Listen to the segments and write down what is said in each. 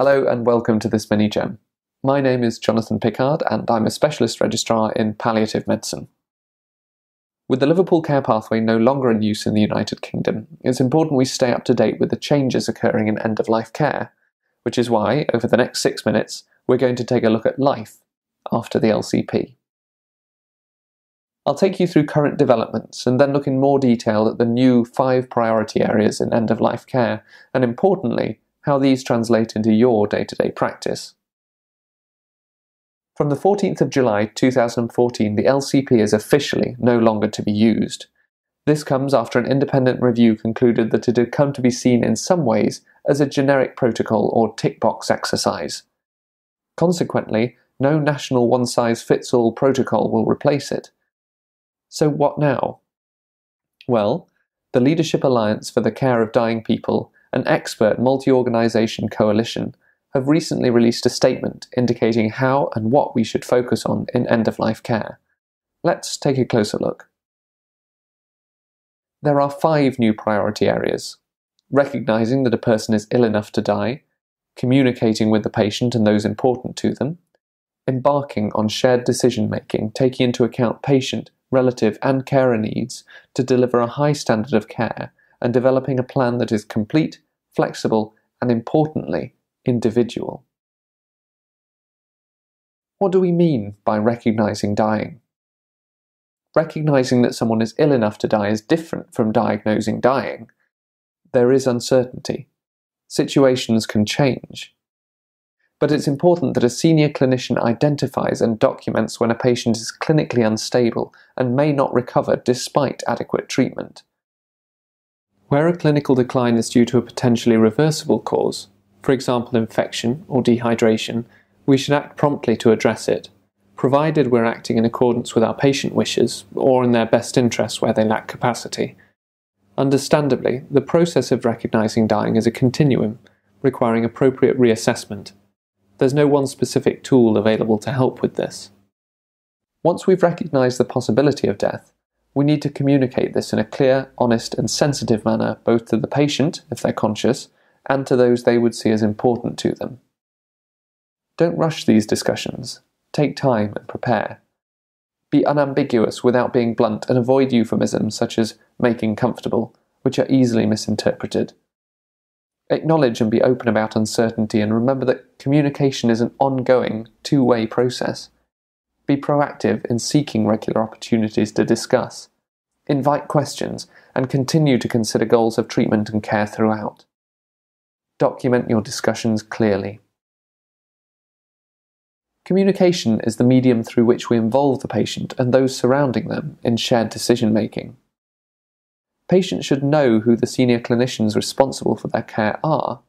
Hello and welcome to this mini-gem. My name is Jonathan Pickard and I'm a specialist registrar in palliative medicine. With the Liverpool Care Pathway no longer in use in the United Kingdom, it's important we stay up to date with the changes occurring in end-of-life care, which is why, over the next 6 minutes, we're going to take a look at life after the LCP. I'll take you through current developments and then look in more detail at the new 5 priority areas in end-of-life care, and importantly, how these translate into your day-to-day practice. From the 14th of July 2014, the LCP is officially no longer to be used. This comes after an independent review concluded that it had come to be seen in some ways as a generic protocol or tick-box exercise. Consequently, no national one-size-fits-all protocol will replace it. So what now? Well, the Leadership Alliance for the Care of Dying People, an expert multi-organisation coalition, have recently released a statement indicating how and what we should focus on in end-of-life care. Let's take a closer look. There are 5 new priority areas: recognising that a person is ill enough to die, communicating with the patient and those important to them, embarking on shared decision-making, taking into account patient, relative and carer needs to deliver a high standard of care, and developing a plan that is complete, flexible, and importantly, individual. What do we mean by recognising dying? Recognising that someone is ill enough to die is different from diagnosing dying. There is uncertainty. Situations can change. But it's important that a senior clinician identifies and documents when a patient is clinically unstable and may not recover despite adequate treatment. Where a clinical decline is due to a potentially reversible cause, for example infection or dehydration, we should act promptly to address it, provided we're acting in accordance with our patient wishes or in their best interest where they lack capacity. Understandably, the process of recognising dying is a continuum, requiring appropriate reassessment. There's no one specific tool available to help with this. Once we've recognised the possibility of death, we need to communicate this in a clear, honest and sensitive manner both to the patient, if they're conscious, and to those they would see as important to them. Don't rush these discussions. Take time and prepare. Be unambiguous without being blunt and avoid euphemisms such as making comfortable, which are easily misinterpreted. Acknowledge and be open about uncertainty, and remember that communication is an ongoing, two-way process. Be proactive in seeking regular opportunities to discuss. Invite questions and continue to consider goals of treatment and care throughout. Document your discussions clearly. Communication is the medium through which we involve the patient and those surrounding them in shared decision-making. Patients should know who the senior clinicians responsible for their care are,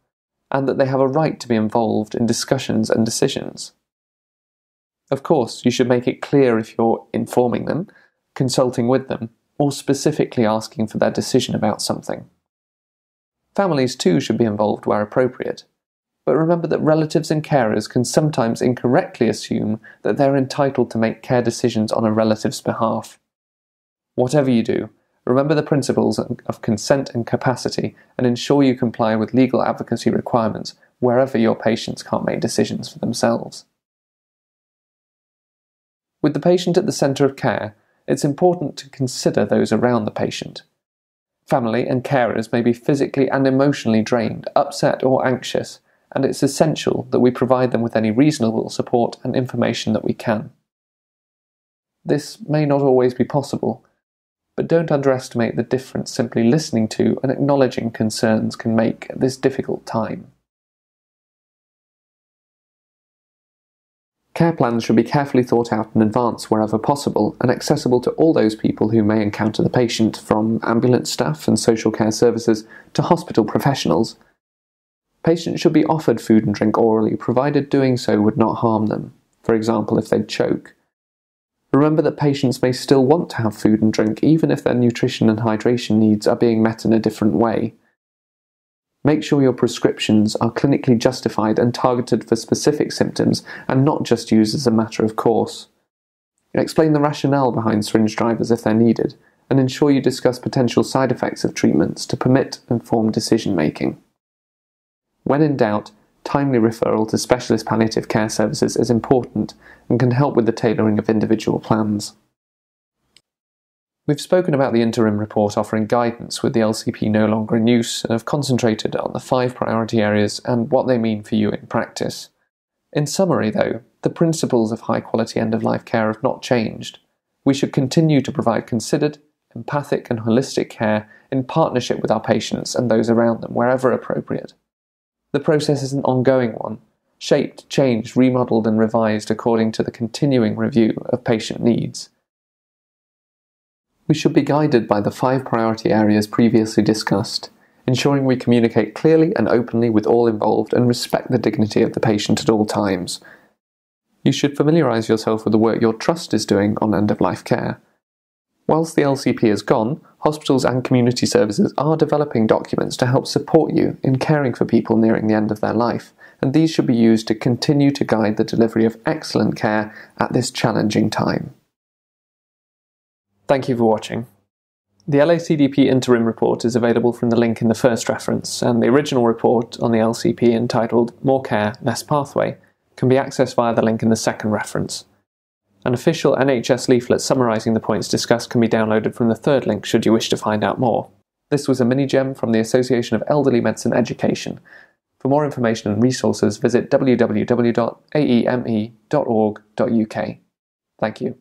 and that they have a right to be involved in discussions and decisions. Of course, you should make it clear if you're informing them, consulting with them, or specifically asking for their decision about something. Families too should be involved where appropriate, but remember that relatives and carers can sometimes incorrectly assume that they're entitled to make care decisions on a relative's behalf. Whatever you do, remember the principles of consent and capacity and ensure you comply with legal advocacy requirements wherever your patients can't make decisions for themselves. With the patient at the centre of care, it's important to consider those around the patient. Family and carers may be physically and emotionally drained, upset or anxious, and it's essential that we provide them with any reasonable support and information that we can. This may not always be possible, but don't underestimate the difference simply listening to and acknowledging concerns can make at this difficult time. Care plans should be carefully thought out in advance wherever possible and accessible to all those people who may encounter the patient, from ambulance staff and social care services to hospital professionals. Patients should be offered food and drink orally, provided doing so would not harm them, for example if they'd choke. Remember that patients may still want to have food and drink even if their nutrition and hydration needs are being met in a different way. Make sure your prescriptions are clinically justified and targeted for specific symptoms and not just used as a matter of course. Explain the rationale behind syringe drivers if they're needed, and ensure you discuss potential side effects of treatments to permit informed decision-making. When in doubt, timely referral to specialist palliative care services is important and can help with the tailoring of individual plans. We've spoken about the interim report offering guidance with the LCP no longer in use and have concentrated on the 5 priority areas and what they mean for you in practice. In summary, though, the principles of high-quality end-of-life care have not changed. We should continue to provide considered, empathic and holistic care in partnership with our patients and those around them wherever appropriate. The process is an ongoing one, shaped, changed, remodelled and revised according to the continuing review of patient needs. We should be guided by the 5 priority areas previously discussed, ensuring we communicate clearly and openly with all involved and respect the dignity of the patient at all times. You should familiarise yourself with the work your trust is doing on end-of-life care. Whilst the LCP is gone, hospitals and community services are developing documents to help support you in caring for people nearing the end of their life, and these should be used to continue to guide the delivery of excellent care at this challenging time. Thank you for watching. The LACDP interim report is available from the link in the first reference, and the original report on the LCP entitled More Care, Less Pathway can be accessed via the link in the second reference. An official NHS leaflet summarising the points discussed can be downloaded from the third link should you wish to find out more. This was a mini-gem from the Association of Elderly Medicine Education. For more information and resources, visit www.aeme.org.uk. Thank you.